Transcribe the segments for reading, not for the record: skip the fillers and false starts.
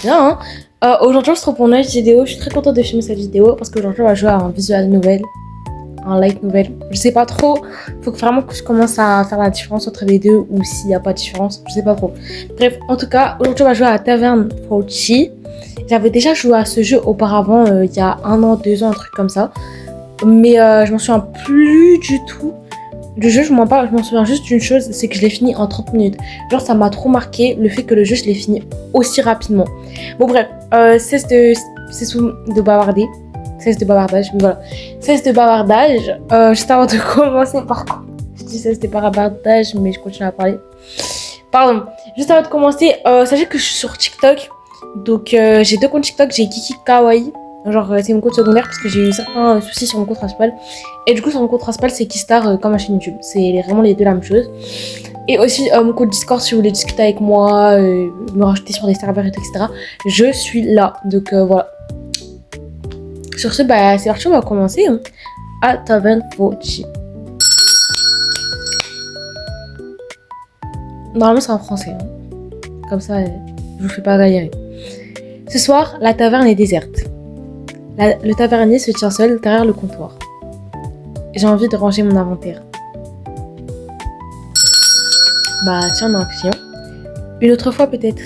bien. Hein. Aujourd'hui, on se retrouve pour une nouvelle vidéo. Je suis très contente de filmer cette vidéo parce qu'aujourd'hui, on va jouer à un visual novel, un light novel. Je sais pas trop. Faut vraiment que je commence à faire la différence entre les deux ou s'il n'y a pas de différence. Je sais pas trop. Bref, en tout cas, aujourd'hui, on va jouer à Tavern Fauci. J'avais déjà joué à ce jeu auparavant, il y a 1 an, 2 ans, un truc comme ça. Mais je m'en souviens plus du tout. Du jeu, je m'en souviens juste d'une chose, c'est que je l'ai fini en 30 minutes. Genre, ça m'a trop marqué le fait que le jeu, je l'ai fini aussi rapidement. Bon, bref, cesse de bavarder. Cesse de bavardage, mais voilà. Cesse de bavardage. Juste avant de commencer, par contre, je dis cesse de bavardage, mais je continue à parler. Pardon. Juste avant de commencer, sachez que je suis sur TikTok. Donc, j'ai 2 comptes TikTok. J'ai Kiki Kawaii. Genre, c'est mon compte secondaire parce que j'ai eu certains soucis sur mon compte principal. Et du coup, sur mon compte principal, c'est Keystar comme ma chaîne YouTube. C'est vraiment les deux la même chose. Et aussi, mon compte Discord, si vous voulez discuter avec moi, me rajouter sur des serveurs, etc. Je suis là. Donc, voilà. Sur ce, bah, c'est parti, on va commencer. Hein. À Tavern Fauci. Normalement, c'est en français. Hein. Comme ça, je vous fais pas galérer. Ce soir, la taverne est déserte. Le tavernier se tient seul derrière le comptoir. J'ai envie de ranger mon inventaire. Bah tiens, on a un client. Une autre fois peut-être.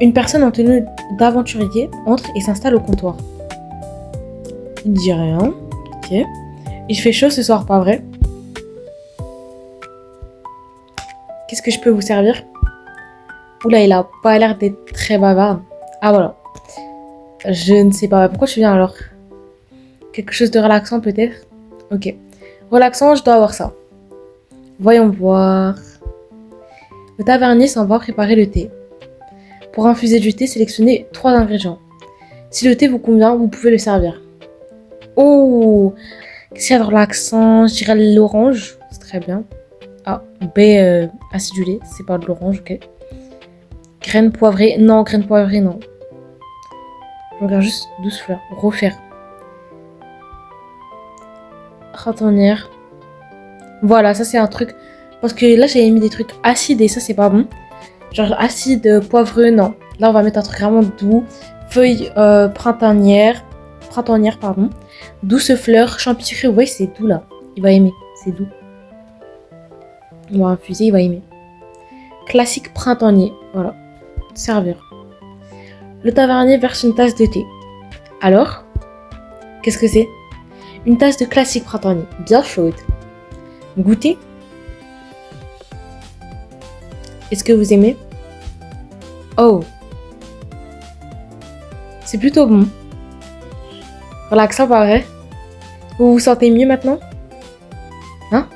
Une personne en tenue d'aventurier entre et s'installe au comptoir. Il ne dit rien. Ok. Il fait chaud ce soir, pas vrai? Qu'est-ce que je peux vous servir? Oula, il a pas l'air d'être très bavard. Ah voilà. Je ne sais pas. Pourquoi tu viens alors? Quelque chose de relaxant peut-être? Ok. Relaxant, je dois avoir ça. Voyons voir. Le tavernier s'en va préparer le thé. Pour infuser du thé, sélectionnez 3 ingrédients. Si le thé vous convient, vous pouvez le servir. Oh! Qu'est-ce qu'il y a de relaxant? Je dirais l'orange. C'est très bien. Ah, baie acidulée. C'est pas de l'orange, ok. Graines poivrées. Non, graines poivrées, non. Je regarde juste 12 fleurs. Refaire. Ratonnière. Voilà, ça c'est un truc. Parce que là j'avais mis des trucs acides et ça c'est pas bon. Genre acide, poivreux, non. Là on va mettre un truc vraiment doux. Feuilles printanières. Printanières, pardon. Douce fleur, champi sucré. Vous voyez, c'est doux là. Il va aimer. C'est doux. On va infuser, il va aimer. Classique printanier. Voilà. Servir. Le tavernier verse une tasse de thé. Alors, qu'est-ce que c'est? Une tasse de classique printanier, bien chaude. Goûtez. Est-ce que vous aimez? Oh. C'est plutôt bon. Relaxant, pas vrai? Vous vous sentez mieux maintenant? Hein?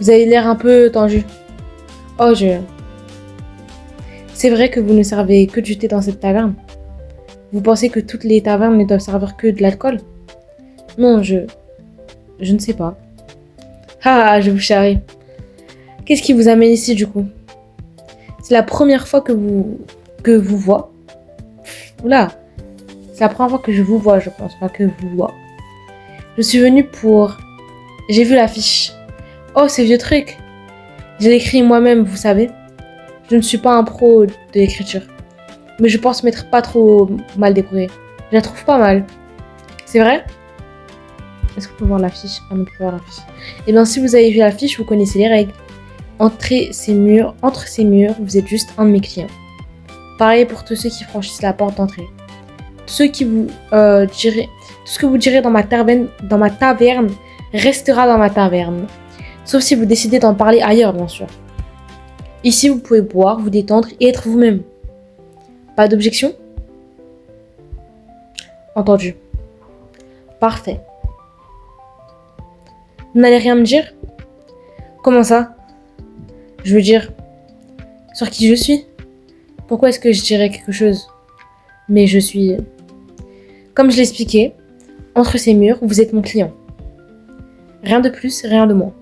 Vous avez l'air un peu tendu. Oh, C'est vrai que vous ne servez que du thé dans cette taverne? Vous pensez que toutes les tavernes ne doivent servir que de l'alcool? Non, je ne sais pas. Ah, je vous charrie. Qu'est-ce qui vous amène ici du coup? C'est la première fois que vous vois. Oula. C'est la première fois que je vous vois, je pense, pas que vous vois. Je suis venue pour... J'ai vu l'affiche. Oh, ce vieux truc. Je l'ai écrit moi-même, vous savez. Je ne suis pas un pro de l'écriture. Mais je pense m'être pas trop mal débrouillée. Je la trouve pas mal. C'est vrai? Est-ce qu'on peut voir l'affiche? Ah non, on peut voir l'affiche. Eh bien, si vous avez vu l'affiche, vous connaissez les règles. Entre ces murs, vous êtes juste un de mes clients. Pareil pour tous ceux qui franchissent la porte d'entrée. Tout ce que vous direz dans ma taverne restera dans ma taverne. Sauf si vous décidez d'en parler ailleurs, bien sûr. Ici, vous pouvez boire, vous détendre et être vous-même. Pas d'objection? Entendu. Parfait. Vous n'allez rien me dire? Comment ça? Je veux dire, sur qui je suis? Pourquoi est-ce que je dirais quelque chose? Mais je suis... Comme je l'expliquais, entre ces murs, vous êtes mon client. Rien de plus, rien de moins.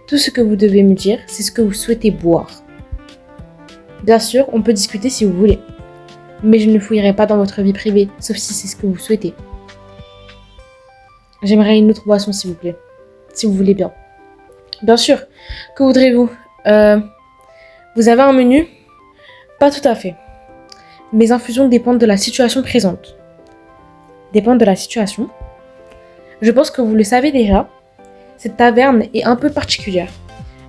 Tout ce que vous devez me dire, c'est ce que vous souhaitez boire. Bien sûr, on peut discuter si vous voulez. Mais je ne fouillerai pas dans votre vie privée, sauf si c'est ce que vous souhaitez. J'aimerais une autre boisson, s'il vous plaît. Si vous voulez bien. Bien sûr. Que voudrez-vous? Vous avez un menu? Pas tout à fait. Mes infusions dépendent de la situation présente. Dépendent de la situation. Je pense que vous le savez déjà, cette taverne est un peu particulière.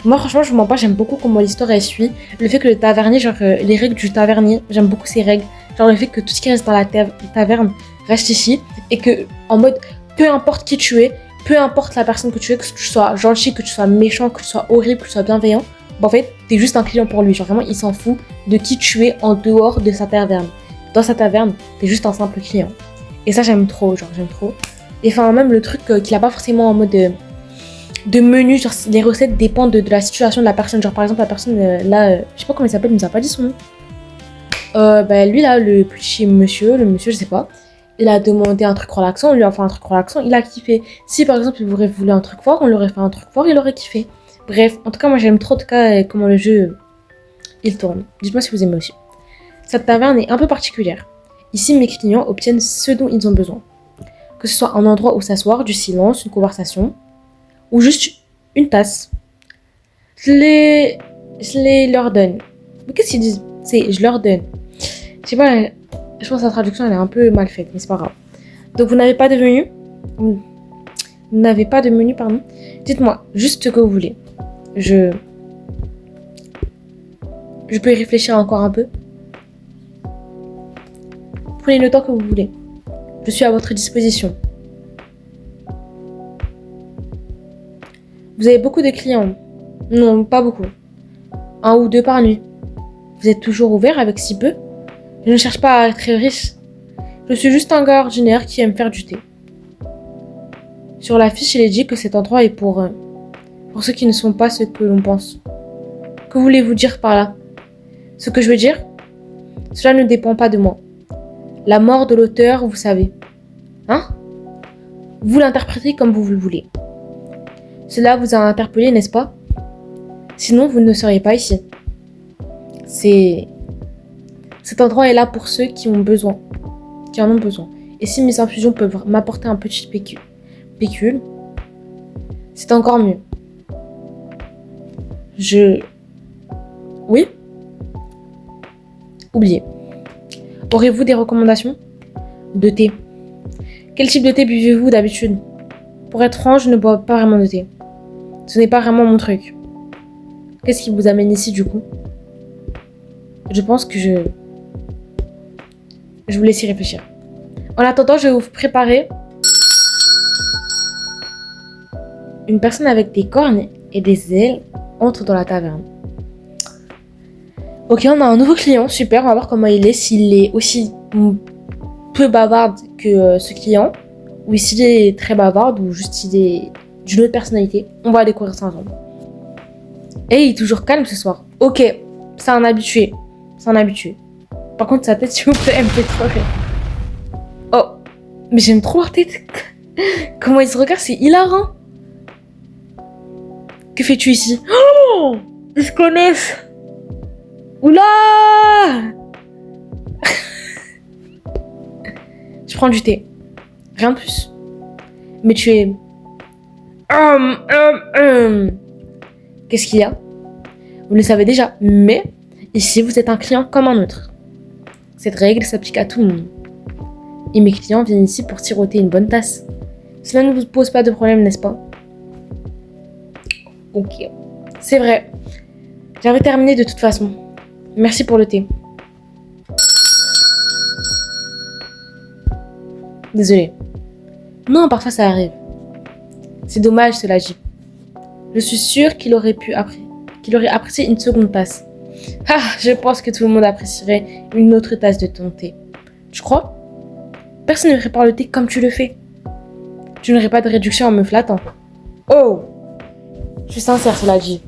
Moi, franchement, je vous mens pas, j'aime beaucoup comment l'histoire elle suit. Le fait que le tavernier, genre les règles du tavernier, j'aime beaucoup ces règles. Genre le fait que tout ce qui reste dans la taverne reste ici. Et que, en mode, peu importe qui tu es, peu importe la personne que tu es, que tu sois gentil, que tu sois méchant, que tu sois horrible, que tu sois bienveillant, bah en fait, t'es juste un client pour lui. Genre vraiment, il s'en fout de qui tu es en dehors de sa taverne. Dans sa taverne, t'es juste un simple client. Et ça, j'aime trop, genre, j'aime trop. Et enfin, même le truc qu'il a pas forcément en mode de menu, genre les recettes dépendent de la situation de la personne. Genre par exemple, la personne là, je sais pas comment il s'appelle, il nous a pas dit son nom. Bah lui là, le petit monsieur, je sais pas, il a demandé un truc relaxant, on lui a fait un truc relaxant, il a kiffé. Si par exemple il aurait voulu un truc fort, on lui aurait fait un truc fort, il aurait kiffé. Bref, en tout cas moi j'aime trop en tout cas comment le jeu il tourne. Dites-moi si vous aimez aussi. Cette taverne est un peu particulière. Ici mes clients obtiennent ce dont ils ont besoin. Que ce soit un endroit où s'asseoir, du silence, une conversation, ou juste une tasse. Je les leur donne. Mais qu'est-ce qu'ils disent? C'est je leur donne. Je sais pas, je pense que la traduction elle est un peu mal faite, mais c'est pas grave. Donc vous n'avez pas de menu? Vous n'avez pas de menu, pardon. Dites-moi juste ce que vous voulez. Je peux y réfléchir encore un peu. Prenez le temps que vous voulez. Je suis à votre disposition. Vous avez beaucoup de clients? Non, pas beaucoup. 1 ou 2 par nuit. Vous êtes toujours ouvert avec si peu? Je ne cherche pas à être riche. Je suis juste un gars ordinaire qui aime faire du thé. Sur l'affiche, il est dit que cet endroit est pour ceux qui ne sont pas ce que l'on pense. Que voulez-vous dire par là? Ce que je veux dire? Cela ne dépend pas de moi. La mort de l'auteur, vous savez. Hein? Vous l'interprétez comme vous le voulez. Cela vous a interpellé, n'est-ce pas? Sinon, vous ne seriez pas ici. Cet endroit est là pour ceux qui ont besoin. Qui en ont besoin. Et si mes infusions peuvent m'apporter un petit pécule, c'est encore mieux. Oui? Oubliez. Aurez-vous des recommandations? De thé. Quel type de thé buvez-vous d'habitude? Pour être franc, je ne bois pas vraiment de thé. Ce n'est pas vraiment mon truc. Qu'est-ce qui vous amène ici du coup? Je pense que je vous laisse y réfléchir. En attendant, je vais vous préparer une personne avec des cornes et des ailes entre dans la taverne. Ok, on a un nouveau client, super, on va voir comment il est, s'il est aussi peu bavard que ce client, ou s'il est très bavard, ou juste s'il est d'une autre personnalité. On va découvrir ça ensemble. Et il est toujours calme ce soir. Ok, c'est un habitué. C'est un habitué. Par contre, sa tête, s'il vous plaît, elle me fait trop rire. Oh, mais j'aime trop leur tête. Comment ils se regardent, c'est hilarant. Que fais-tu ici? Oh, ils se connaissent. Oula. Je prends du thé. Rien de plus. Mais tu es... Qu'est-ce qu'il y a? Vous le savez déjà, mais ici vous êtes un client comme un autre. Cette règle s'applique à tout le monde. Et mes clients viennent ici pour siroter une bonne tasse. Cela ne vous pose pas de problème, n'est-ce pas? Ok. C'est vrai. J'avais terminé de toute façon. Merci pour le thé. Désolée. Non, parfois ça arrive. C'est dommage, cela dit. Je suis sûre qu'il aurait apprécié une seconde tasse. Ah, je pense que tout le monde apprécierait une autre tasse de ton thé. Tu crois? Personne ne prépare le thé comme tu le fais. Tu n'aurais pas de réduction en me flattant. Oh! Je suis sincère, cela dit.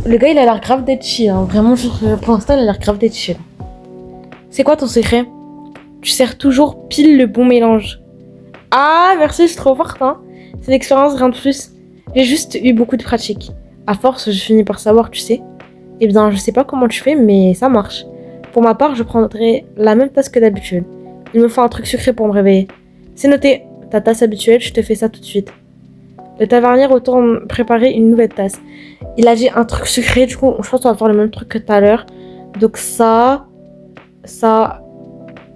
Le gars, il a l'air grave d'être chill. Hein. Vraiment, pour l'instant, il a l'air grave d'être chill. C'est quoi ton secret? Tu sers toujours pile le bon mélange. Ah, merci, je suis trop forte. Hein. C'est l'expérience, rien de plus. J'ai juste eu beaucoup de pratique. À force, je finis par savoir, tu sais. Eh bien, je sais pas comment tu fais, mais ça marche. Pour ma part, je prendrai la même tasse que d'habitude. Il me faut un truc sucré pour me réveiller. C'est noté. Ta tasse habituelle, je te fais ça tout de suite. Le tavernier retourne préparer une nouvelle tasse. Il a dit un truc secret, du coup, je pense qu'on va faire le même truc que tout à l'heure. Donc ça...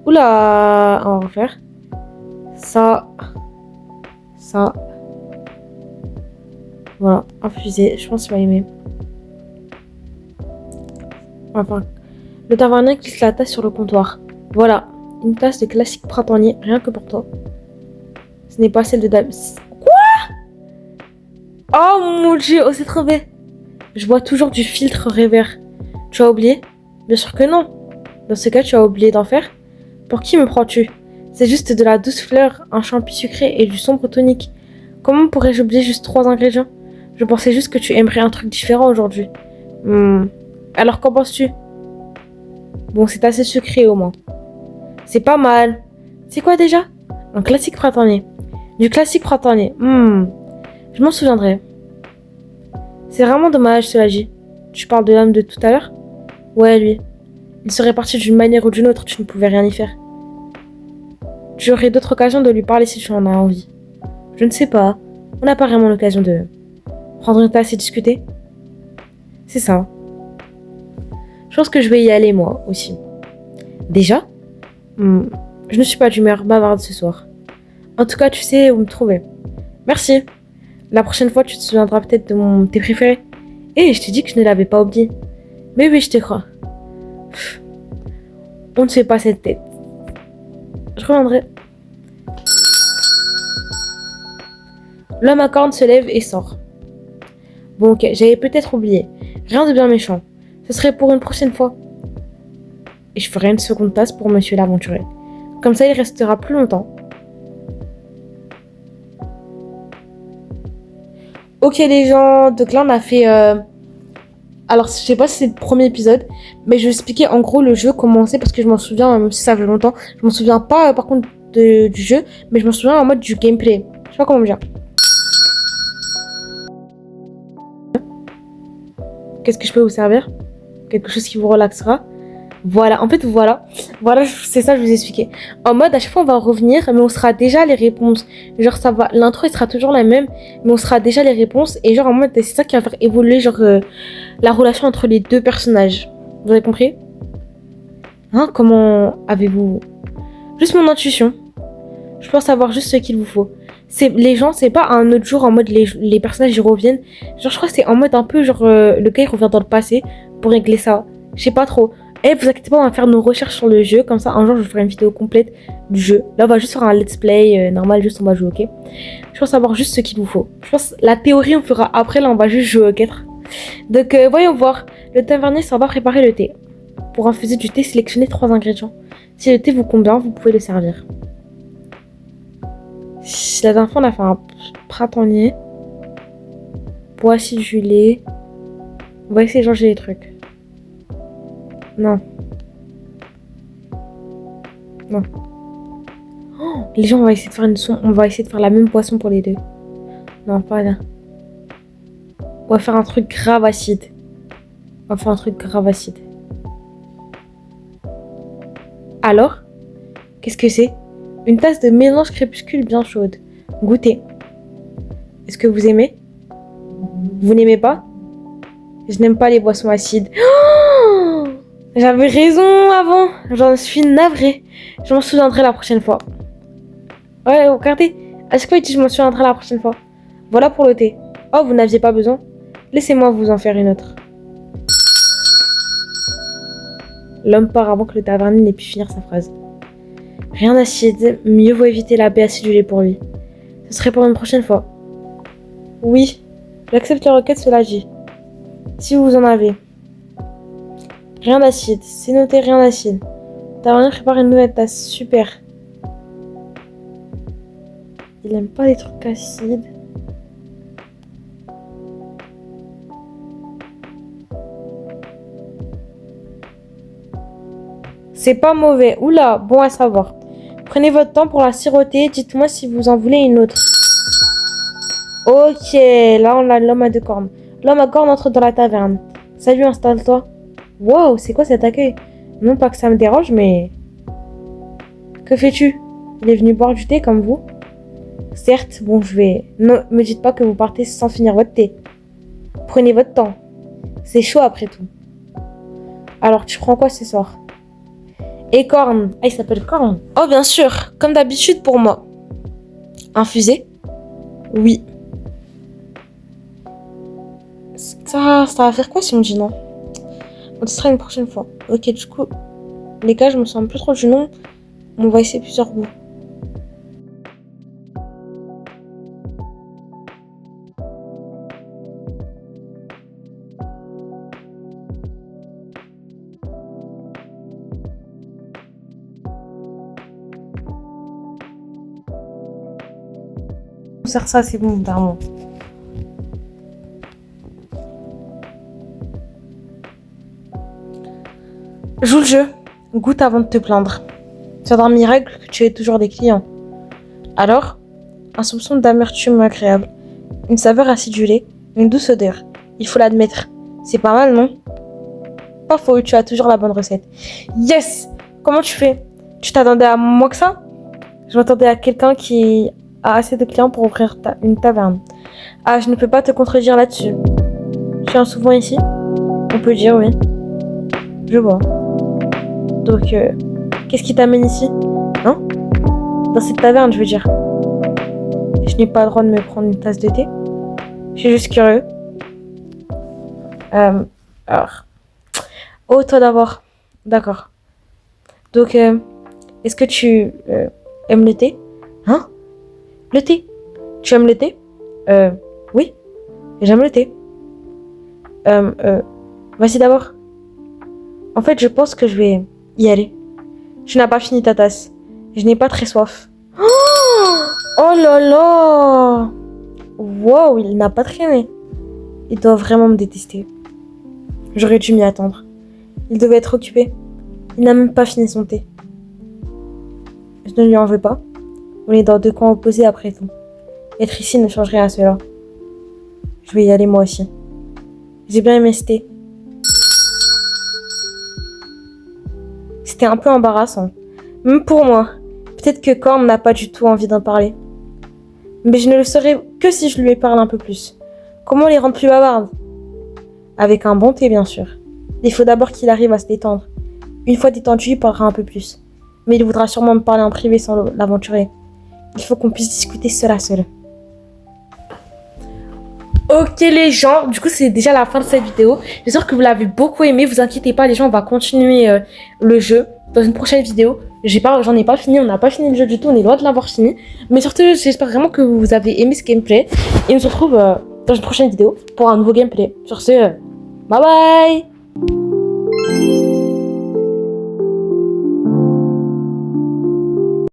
Oula, on va refaire. Ça... Voilà, infusé. Je pense qu'il va aimer. Enfin, le tavernier glisse la tasse sur le comptoir. Voilà, une tasse de classique printanier, rien que pour toi. Ce n'est pas celle de Dame. Quoi? Oh mon dieu, oh c'est trop bien. Je bois toujours du filtre Révert. Tu as oublié? Bien sûr que non. Dans ce cas, tu as oublié d'en faire. Pour qui me prends-tu? C'est juste de la douce fleur, un champi sucré et du sombre tonique. Comment pourrais-je oublier juste 3 ingrédients? Je pensais juste que tu aimerais un truc différent aujourd'hui. Alors qu'en penses-tu? Bon, c'est assez sucré au moins. C'est pas mal. C'est quoi déjà? Un classique printanier. Du classique printanier. Je m'en souviendrai. C'est vraiment dommage, cela dit. Tu parles de l'homme de tout à l'heure? Ouais, lui. Il serait parti d'une manière ou d'une autre, tu ne pouvais rien y faire. Tu aurais d'autres occasions de lui parler si tu en as envie. Je ne sais pas. On n'a pas vraiment l'occasion de prendre une tasse et discuter. C'est ça. Je pense que je vais y aller moi aussi. Déjà? Je ne suis pas d'humeur bavarde ce soir. En tout cas, tu sais où me trouver. Merci. La prochaine fois, tu te souviendras peut-être de mon thé préféré. Et je t'ai dit que je ne l'avais pas oublié. Mais oui, je te crois. On ne fait pas cette tête. Je reviendrai. L'homme à cornes se lève et sort. Bon, ok, j'avais peut-être oublié. Rien de bien méchant. Ce serait pour une prochaine fois. Et je ferai une seconde tasse pour monsieur l'aventurier. Comme ça, il restera plus longtemps. Ok les gens, donc là on a fait... Alors je sais pas si c'est le premier épisode, mais je vais expliquer en gros le jeu, comment c'est, parce que je m'en souviens, même si ça fait longtemps. Je m'en souviens pas par contre du jeu, mais je m'en souviens en mode du gameplay. Je sais pas comment dire. Qu'est-ce que je peux vous servir? Quelque chose qui vous relaxera. Voilà, en fait, voilà, c'est ça que je vous ai expliqué. En mode, à chaque fois, on va revenir, mais on sera déjà les réponses. Genre, ça va, l'intro, elle sera toujours la même, mais on sera déjà les réponses. Et genre, en mode, c'est ça qui va faire évoluer, genre, la relation entre les deux personnages. Vous avez compris? Hein, comment avez-vous... Juste mon intuition. Je pense savoir juste ce qu'il vous faut. Les gens, c'est pas un autre jour en mode les personnages, ils reviennent. Genre, je crois que c'est en mode un peu, genre, le gars, il revient dans le passé pour régler ça. Je sais pas trop. Et vous inquiétez pas, on va faire nos recherches sur le jeu. Comme ça, un jour, je ferai une vidéo complète du jeu. Là, on va juste faire un let's play normal, juste on va jouer, ok? Je pense savoir juste ce qu'il vous faut. Je pense la théorie, on fera après. Là, on va juste jouer, ok? Donc, voyons voir. Le tavernier s'en va préparer le thé. Pour infuser du thé, sélectionnez 3 ingrédients. Si le thé vous convient, vous pouvez le servir. La dernière fois, on a fait un printanier. Bois acidulé. On va essayer de changer les trucs. Non. Non. Oh, les gens, on va essayer de faire on va essayer de faire la même boisson pour les deux. Non, pas là. On va faire un truc grave acide. Alors, qu'est-ce que c'est? Une tasse de mélange crépuscule bien chaude. Goûtez. Est-ce que vous aimez? Vous n'aimez pas? Je n'aime pas les boissons acides. Oh, j'avais raison avant. J'en suis navrée. Je m'en souviendrai la prochaine fois. Ouais, regardez. À chaque fois, il dit je m'en souviendrai la prochaine fois. Voilà pour le thé. Oh, vous n'aviez pas besoin? Laissez-moi vous en faire une autre. L'homme part avant que le tavernier n'ait pu finir sa phrase. Rien d'acide, mieux vaut éviter la baie acidulée pour lui. Ce serait pour une prochaine fois. Oui, j'accepte la requête, cela dit. Si vous en avez. Rien d'acide, c'est noté, rien d'acide. Tavernier prépare une nouvelle tasse, super. Il aime pas les trucs acides. C'est pas mauvais. Oula, bon à savoir. Prenez votre temps pour la siroter. Dites-moi si vous en voulez une autre. Ok, là on a l'homme à 2 cornes. L'homme à cornes entre dans la taverne. Salut, installe-toi. Wow, c'est quoi cet accueil? Non pas que ça me dérange, mais... Que fais-tu? Il est venu boire du thé comme vous? Certes, bon, je vais... Ne me dites pas que vous partez sans finir votre thé. Prenez votre temps. C'est chaud après tout. Alors, tu prends quoi ce soir? Et Corne. Ah, il s'appelle Corne. Oh, bien sûr. Comme d'habitude pour moi. Infusé? Oui. Ça va faire quoi si on me dit non? On sera une prochaine fois. Ok, du coup, les gars, je me sens plus trop du nom. On va essayer plusieurs goûts. On sert ça, c'est bon, vraiment. Joue le jeu. Goûte avant de te plaindre. C'est un miracle que tu aies toujours des clients. Alors, un soupçon d'amertume agréable, une saveur acidulée, une douce odeur. Il faut l'admettre. C'est pas mal, non? Pas faux, tu as toujours la bonne recette. Yes! Comment tu fais? Tu t'attendais à moi que ça? Je m'attendais à quelqu'un qui a assez de clients pour ouvrir une taverne. Ah, je ne peux pas te contredire là-dessus. Tu viens souvent ici? On peut dire oui. Je vois. Donc, qu'est-ce qui t'amène ici? Hein? Dans cette taverne, je veux dire. Je n'ai pas le droit de me prendre une tasse de thé. Je suis juste curieux. Alors. Oh, toi d'abord. D'accord. Donc, est-ce que tu aimes le thé? Hein? Le thé? Tu aimes le thé? Oui. J'aime le thé. Vas-y d'abord. En fait, je pense que je vais y aller. Tu n'as pas fini ta tasse. Je n'ai pas très soif. Oh là là! Wow, il n'a pas traîné. Il doit vraiment me détester. J'aurais dû m'y attendre. Il devait être occupé. Il n'a même pas fini son thé. Je ne lui en veux pas. On est dans deux coins opposés après tout. Être ici ne change rien à cela. Je vais y aller moi aussi. J'ai bien aimé ce thé. C'était un peu embarrassant. Même pour moi. Peut-être que Korn n'a pas du tout envie d'en parler. Mais je ne le saurais que si je lui parle un peu plus. Comment les rendre plus bavardes? Avec un bon thé, bien sûr. Il faut d'abord qu'il arrive à se détendre. Une fois détendu, il parlera un peu plus. Mais il voudra sûrement me parler en privé sans l'aventurer. Il faut qu'on puisse discuter seul à seul. Ok les gens, du coup c'est déjà la fin de cette vidéo. J'espère que vous l'avez beaucoup aimé. Vous inquiétez pas les gens, on va continuer le jeu dans une prochaine vidéo. J'en ai pas fini, on n'a pas fini le jeu du tout, on est loin de l'avoir fini. Mais surtout j'espère vraiment que vous avez aimé ce gameplay. Et on se retrouve dans une prochaine vidéo pour un nouveau gameplay. Sur ce, bye bye.